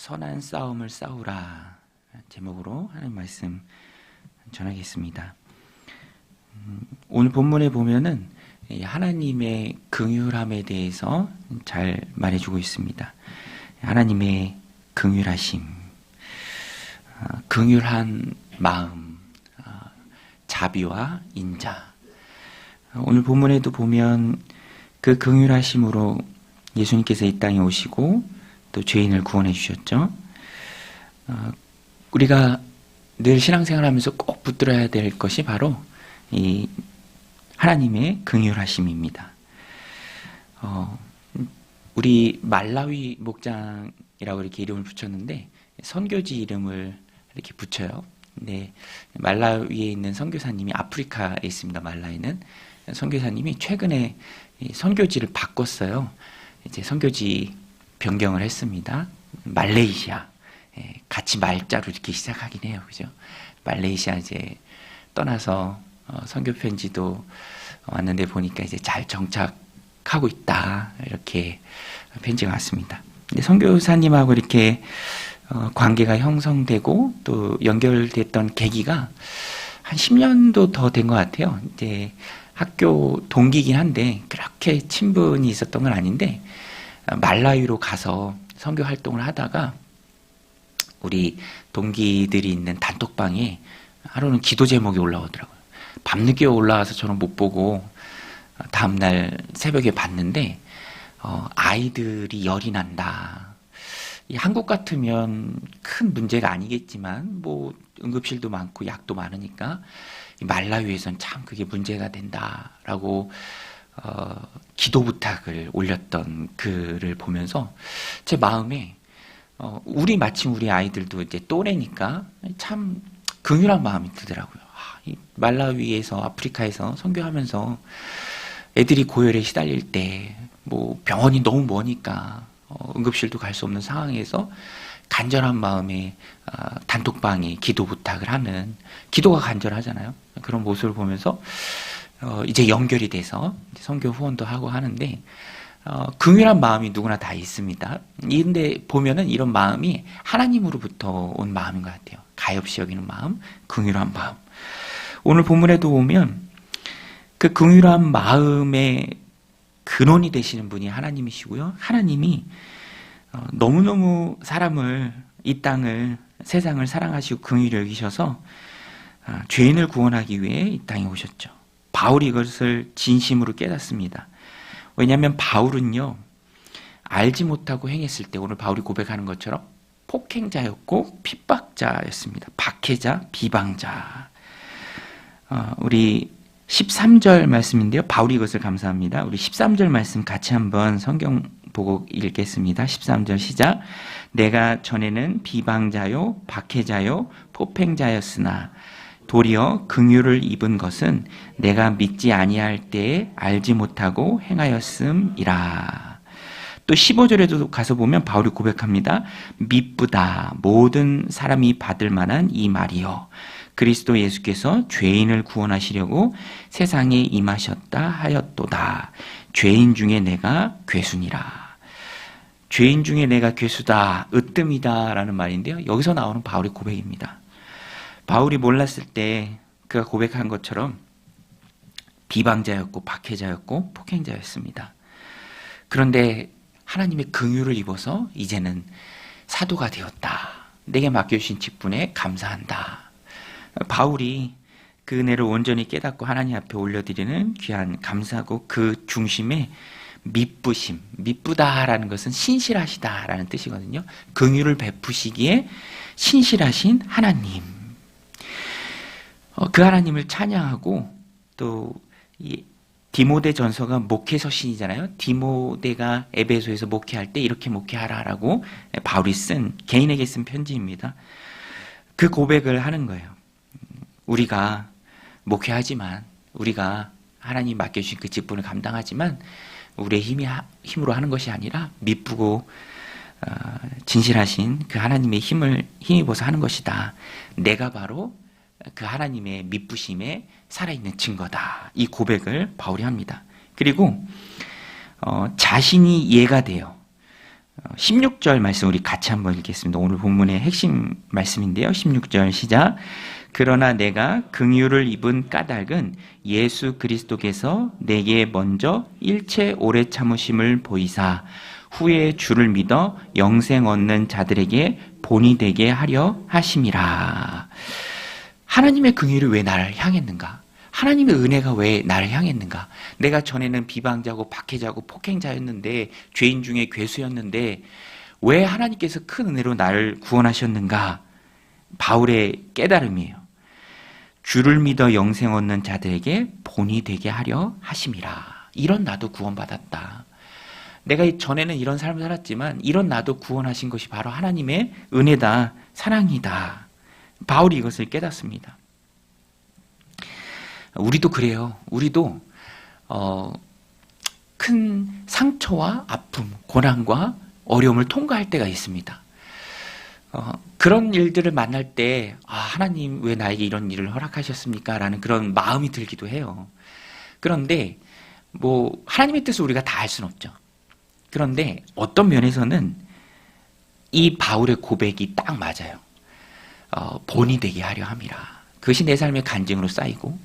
선한 싸움을 싸우라 제목으로 하나님 말씀 전하겠습니다. 오늘 본문에 보면은 하나님의 긍휼함에 대해서 잘 말해주고 있습니다. 하나님의 긍휼하심, 긍휼한 마음, 자비와 인자. 오늘 본문에도 보면 그 긍휼하심으로 예수님께서 이 땅에 오시고 또 죄인을 구원해 주셨죠. 우리가 늘 신앙생활하면서 꼭 붙들어야 될 것이 바로 이 하나님의 긍휼하심입니다. 우리 말라위 목장이라고 이렇게 이름을 붙였는데 선교지 이름을 이렇게 붙여요. 근데 말라위에 있는 선교사님이 아프리카에 있습니다. 말라위는 선교사님이 최근에 선교지를 바꿨어요. 이제 선교지 변경을 했습니다. 말레이시아. 같이 말자로 이렇게 시작하긴 해요. 그죠? 말레이시아 이제 떠나서 선교 편지도 왔는데 보니까 이제 잘 정착하고 있다. 이렇게 편지가 왔습니다. 근데 선교사님하고 이렇게 관계가 형성되고 또 연결됐던 계기가 한 10년도 더 된 것 같아요. 이제 학교 동기이긴 한데 그렇게 친분이 있었던 건 아닌데 말라위로 가서 선교 활동을 하다가 우리 동기들이 있는 단톡방에 하루는 기도 제목이 올라오더라고요. 밤늦게 올라와서 저는 못 보고 다음날 새벽에 봤는데 아이들이 열이 난다. 이 한국 같으면 큰 문제가 아니겠지만 뭐 응급실도 많고 약도 많으니까 말라위에선 참 그게 문제가 된다라고 기도 부탁을 올렸던 글을 보면서 제 마음에 마침 우리 아이들도 이제 또래니까 참 긍휼한 마음이 들더라고요. 이 말라위에서 아프리카에서 선교하면서 애들이 고열에 시달릴 때 뭐 병원이 너무 머니까 응급실도 갈 수 없는 상황에서 간절한 마음에 단톡방에 기도 부탁을 하는, 기도가 간절하잖아요. 그런 모습을 보면서 이제 연결이 돼서 선교 후원도 하고 하는데 긍휼한 마음이 누구나 다 있습니다. 그런데 보면은 이런 마음이 하나님으로부터 온 마음인 것 같아요. 가엾이 여기는 마음, 긍휼한 마음. 오늘 본문에도 보면 그 긍휼한 마음의 근원이 되시는 분이 하나님이시고요. 하나님이 너무너무 이 땅을, 세상을 사랑하시고 긍휼히 여기셔서 죄인을 구원하기 위해 이 땅에 오셨죠. 바울이 이것을 진심으로 깨닫습니다. 왜냐하면 바울은요, 알지 못하고 행했을 때 오늘 바울이 고백하는 것처럼 폭행자였고 핍박자였습니다. 박해자, 비방자. 우리 13절 말씀인데요. 바울이 이것을 감사합니다. 우리 13절 말씀 같이 한번 성경 보고 읽겠습니다. 13절 시작. 내가 전에는 비방자요, 박해자요, 폭행자였으나 도리어 긍휼을 입은 것은 내가 믿지 아니할 때에 알지 못하고 행하였음이라. 또 15절에도 가서 보면 바울이 고백합니다. 미쁘다 모든 사람이 받을 만한 이 말이요 그리스도 예수께서 죄인을 구원하시려고 세상에 임하셨다 하였도다. 죄인 중에 내가 괴수니라. 죄인 중에 내가 괴수다, 으뜸이다 라는 말인데요. 여기서 나오는 바울의 고백입니다. 바울이 몰랐을 때 그가 고백한 것처럼 비방자였고 박해자였고 폭행자였습니다. 그런데 하나님의 긍휼을 입어서 이제는 사도가 되었다. 내게 맡겨주신 직분에 감사한다. 바울이 그 은혜를 온전히 깨닫고 하나님 앞에 올려드리는 귀한 감사고 그 중심에 미쁘심, 미쁘다라는 것은 신실하시다라는 뜻이거든요. 긍휼을 베푸시기에 신실하신 하나님. 그 하나님을 찬양하고 또 이 디모데 전서가 목회 서신이잖아요. 디모데가 에베소에서 목회할 때 이렇게 목회하라라고 바울이 개인에게 쓴 편지입니다. 그 고백을 하는 거예요. 우리가 목회하지만, 우리가 하나님 맡겨주신 그 직분을 감당하지만 우리의 힘으로 하는 것이 아니라 미쁘고 진실하신 그 하나님의 힘입어서 하는 것이다. 내가 바로 그 하나님의 미쁘심에 살아있는 증거다. 이 고백을 바울이 합니다. 그리고 자신이 예가 돼요. 16절 말씀 우리 같이 한번 읽겠습니다. 오늘 본문의 핵심 말씀인데요. 16절 시작. 그러나 내가 긍휼을 입은 까닭은 예수 그리스도께서 내게 먼저 일체 오래 참으심을 보이사 후에 주를 믿어 영생 얻는 자들에게 본이 되게 하려 하심이라. 하나님의 긍휼이 왜 나를 향했는가? 하나님의 은혜가 왜 나를 향했는가? 내가 전에는 비방자고 박해자고 폭행자였는데, 죄인 중에 괴수였는데 왜 하나님께서 큰 은혜로 나를 구원하셨는가? 바울의 깨달음이에요. 주를 믿어 영생 얻는 자들에게 본이 되게 하려 하심이라. 이런 나도 구원받았다. 내가 전에는 이런 삶을 살았지만 이런 나도 구원하신 것이 바로 하나님의 은혜다, 사랑이다. 바울이 이것을 깨닫습니다. 우리도 그래요. 우리도 큰 상처와 아픔, 고난과 어려움을 통과할 때가 있습니다. 그런 일들을 만날 때 하나님 왜 나에게 이런 일을 허락하셨습니까? 라는 그런 마음이 들기도 해요. 그런데 하나님의 뜻을 우리가 다 알 수는 없죠. 그런데 어떤 면에서는 이 바울의 고백이 딱 맞아요. 본이 되게 하려 함이라. 그것이 내 삶의 간증으로 쌓이고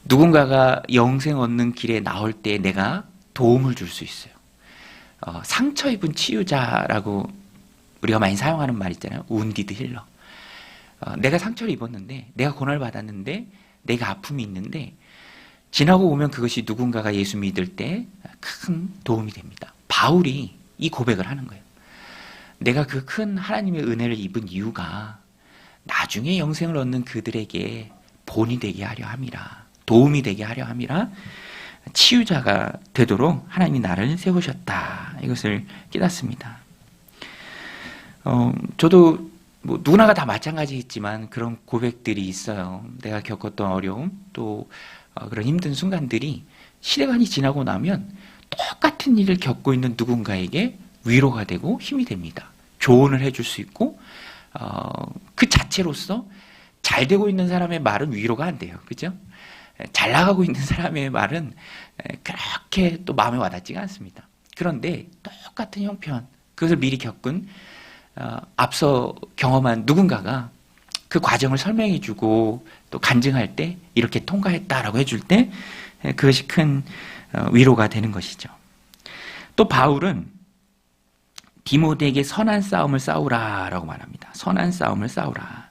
누군가가 영생 얻는 길에 나올 때 내가 도움을 줄 수 있어요. 상처 입은 치유자라고 우리가 많이 사용하는 말 있잖아요. wounded healer. 내가 상처를 입었는데, 내가 고난을 받았는데, 내가 아픔이 있는데 지나고 오면 그것이 누군가가 예수 믿을 때 큰 도움이 됩니다. 바울이 이 고백을 하는 거예요. 내가 그 큰 하나님의 은혜를 입은 이유가 나중에 영생을 얻는 그들에게 본이 되게 하려 함이라. 도움이 되게 하려 함이라. 치유자가 되도록 하나님이 나를 세우셨다. 이것을 깨닫습니다. 저도 누구나가 다 마찬가지겠지만 그런 고백들이 있어요. 내가 겪었던 어려움, 또 그런 힘든 순간들이 시대간이 지나고 나면 똑같은 일을 겪고 있는 누군가에게 위로가 되고 힘이 됩니다. 조언을 해줄 수 있고 그 자체로서 잘 되고 있는 사람의 말은 위로가 안 돼요. 그죠? 잘 나가고 있는 사람의 말은 그렇게 또 마음에 와닿지가 않습니다. 그런데 똑같은 형편, 그것을 미리 겪은 앞서 경험한 누군가가 그 과정을 설명해주고 또 간증할 때 이렇게 통과했다라고 해줄 때 그것이 큰 위로가 되는 것이죠. 또 바울은 디모데에게 선한 싸움을 싸우라라고 말합니다. 선한 싸움을 싸우라.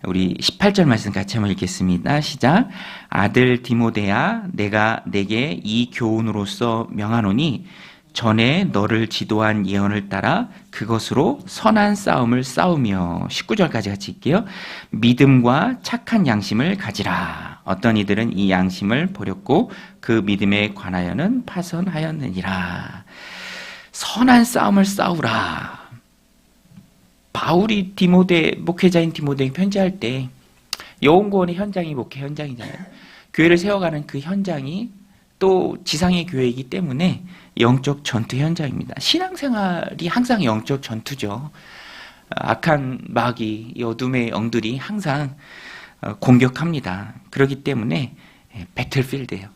우리 18절 말씀 같이 한번 읽겠습니다. 시작. 아들 디모데야, 내가 내게 이 교훈으로서 명하노니 전에 너를 지도한 예언을 따라 그것으로 선한 싸움을 싸우며 19절까지 같이 읽게요. 믿음과 착한 양심을 가지라. 어떤 이들은 이 양심을 버렸고 그 믿음에 관하여는 파선하였느니라. 선한 싸움을 싸우라. 바울이 목회자인 디모데에게 편지할 때 여운구원의 현장이 목회 현장이잖아요. 교회를 세워가는 그 현장이 또 지상의 교회이기 때문에 영적 전투 현장입니다. 신앙생활이 항상 영적 전투죠. 악한 마귀, 어둠의 영들이 항상 공격합니다. 그렇기 때문에 배틀필드예요.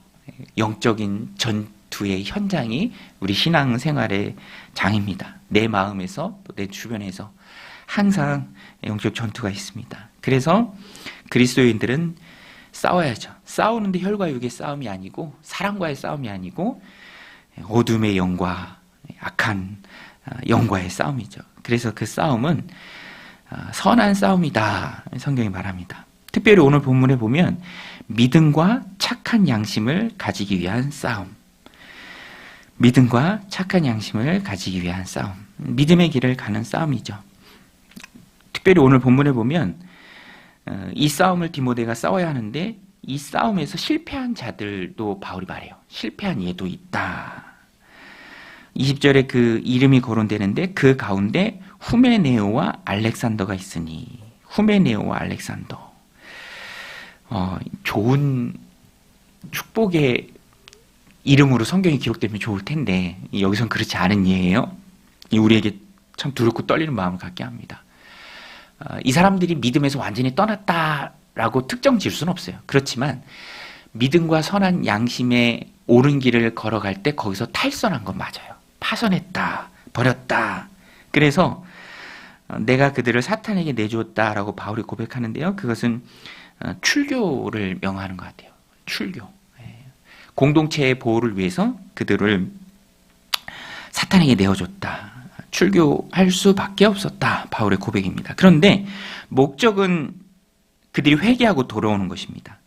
영적인 전투의 현장이 우리 신앙생활의 장입니다. 내 마음에서 또 내 주변에서 항상 영적 전투가 있습니다. 그래서 그리스도인들은 싸워야죠. 싸우는데 혈과 육의 싸움이 아니고 사랑과의 싸움이 아니고 어둠의 영과 악한 영과의 싸움이죠. 그래서 그 싸움은 선한 싸움이다. 성경이 말합니다. 특별히 오늘 본문에 보면 믿음과 착한 양심을 가지기 위한 싸움. 믿음과 착한 양심을 가지기 위한 싸움. 믿음의 길을 가는 싸움이죠. 특별히 오늘 본문에 보면 이 싸움을 디모데가 싸워야 하는데 이 싸움에서 실패한 자들도 바울이 말해요. 실패한 예도 있다. 20절에 그 이름이 거론되는데 그 가운데 후메네오와 알렉산더가 있으니. 후메네오와 알렉산더. 좋은 축복의 이름으로 성경이 기록되면 좋을 텐데 여기선 그렇지 않은 예예요. 우리에게 참 두렵고 떨리는 마음을 갖게 합니다. 이 사람들이 믿음에서 완전히 떠났다라고 특정 지을 수는 없어요. 그렇지만 믿음과 선한 양심의 옳은 길을 걸어갈 때 거기서 탈선한 건 맞아요. 파선했다, 버렸다. 그래서 내가 그들을 사탄에게 내주었다라고 바울이 고백하는데요. 그것은 출교를 명하는 것 같아요. 출교. 공동체의 보호를 위해서 그들을 사탄에게 내어줬다. 출교할 수밖에 없었다. 바울의 고백입니다. 그런데 목적은 그들이 회개하고 돌아오는 것입니다.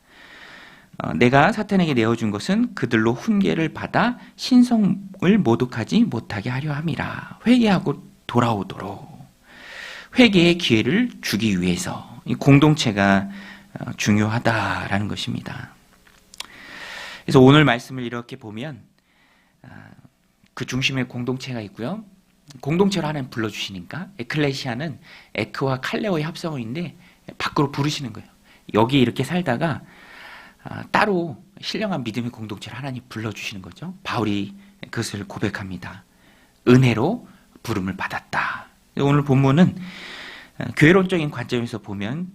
내가 사탄에게 내어준 것은 그들로 훈계를 받아 신성을 모독하지 못하게 하려 함이라. 회개하고 돌아오도록 회개의 기회를 주기 위해서 이 공동체가 중요하다라는 것입니다. 그래서 오늘 말씀을 이렇게 보면 그 중심에 공동체가 있고요. 공동체로 하나님 불러주시니까 에클레시아는 에크와 칼레오의 합성어인데 밖으로 부르시는 거예요. 여기 이렇게 살다가 따로 신령한 믿음의 공동체를 하나님 불러주시는 거죠. 바울이 그것을 고백합니다. 은혜로 부름을 받았다. 오늘 본문은 교회론적인 관점에서 보면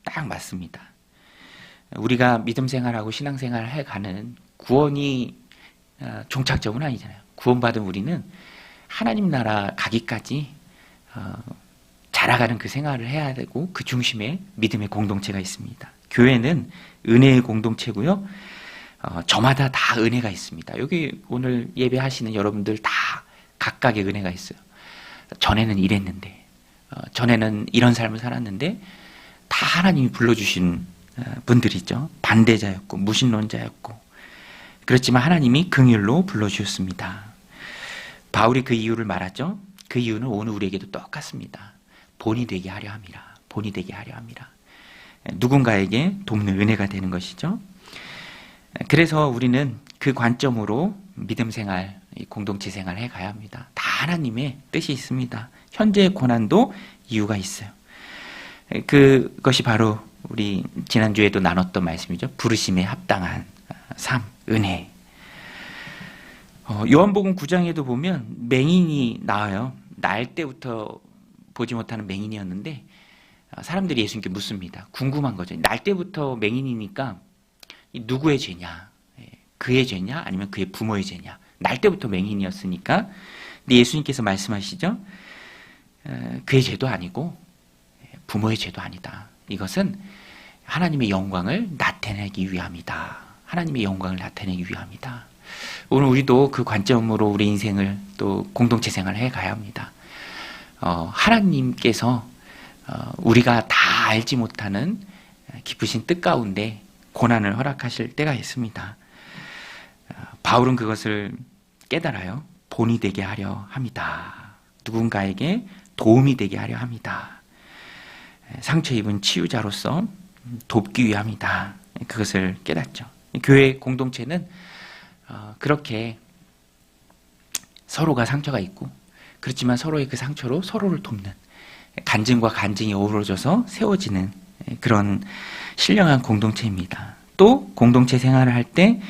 딱 맞습니다. 우리가 믿음 생활하고 신앙 생활을 해가는 구원이 종착점은 아니잖아요. 구원받은 우리는 하나님 나라 가기까지 자라가는 그 생활을 해야 되고 그 중심에 믿음의 공동체가 있습니다. 교회는 은혜의 공동체고요. 저마다 다 은혜가 있습니다. 여기 오늘 예배하시는 여러분들 다 각각의 은혜가 있어요. 전에는 이랬는데, 전에는 이런 삶을 살았는데 다 하나님이 불러주신 분들이죠. 반대자였고 무신론자였고 그렇지만 하나님이 긍휼로 불러주셨습니다. 바울이 그 이유를 말하죠. 그 이유는 오늘 우리에게도 똑같습니다. 본이 되게 하려 함이라. 본이 되게 하려 함이라. 누군가에게 돕는 은혜가 되는 것이죠. 그래서 우리는 그 관점으로 믿음 생활, 공동체 생활을 해가야 합니다. 다 하나님의 뜻이 있습니다. 현재의 고난도 이유가 있어요. 그것이 바로 우리 지난주에도 나눴던 말씀이죠. 부르심에 합당한 삶, 은혜. 요한복음 9장에도 보면 맹인이 나와요. 날 때부터 보지 못하는 맹인이었는데 사람들이 예수님께 묻습니다. 궁금한 거죠. 날 때부터 맹인이니까 누구의 죄냐? 그의 죄냐? 아니면 그의 부모의 죄냐? 날 때부터 맹인이었으니까. 근데 예수님께서 말씀하시죠. 그의 죄도 아니고 부모의 죄도 아니다. 이것은 하나님의 영광을 나타내기 위함이다. 하나님의 영광을 나타내기 위함이다. 오늘 우리도 그 관점으로 우리 인생을 또 공동체 생활을 해가야 합니다. 하나님께서 우리가 다 알지 못하는 깊으신 뜻 가운데 고난을 허락하실 때가 있습니다. 바울은 그것을 깨달아요. 본이 되게 하려 합니다. 누군가에게 도움이 되게 하려 합니다. 상처 입은 치유자로서 돕기 위함이다. 그것을 깨닫죠. 교회 공동체는 그렇게 서로가 상처가 있고 그렇지만 서로의 그 상처로 서로를 돕는 간증과 간증이 어우러져서 세워지는 그런 신령한 공동체입니다. 또 공동체 생활을 할 때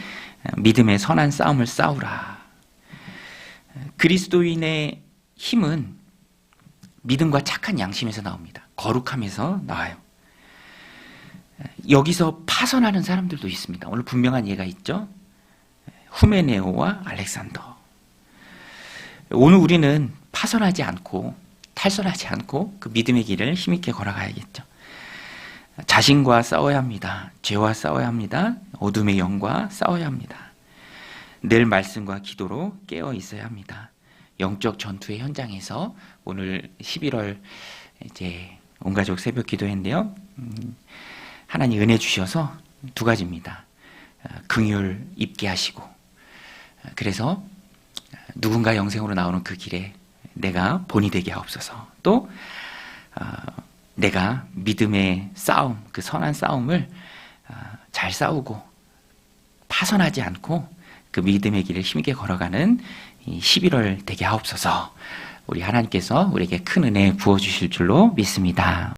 믿음의 선한 싸움을 싸우라. 그리스도인의 힘은 믿음과 착한 양심에서 나옵니다. 거룩함에서 나와요. 여기서 파선하는 사람들도 있습니다. 오늘 분명한 예가 있죠. 후메네오와 알렉산더. 오늘 우리는 파선하지 않고 탈선하지 않고 그 믿음의 길을 힘있게 걸어가야겠죠. 자신과 싸워야 합니다. 죄와 싸워야 합니다. 어둠의 영과 싸워야 합니다. 늘 말씀과 기도로 깨어 있어야 합니다. 영적 전투의 현장에서 오늘 11월 이제 온 가족 새벽 기도했는데요. 하나님 은혜 주셔서 두 가지입니다. 긍휼 입게 하시고 그래서 누군가 영생으로 나오는 그 길에 내가 본이 되게 하옵소서. 또 내가 믿음의 싸움, 그 선한 싸움을 잘 싸우고 파선하지 않고 그 믿음의 길을 힘있게 걸어가는 11월 되게 하옵소서. 우리 하나님께서 우리에게 큰 은혜 부어주실 줄로 믿습니다.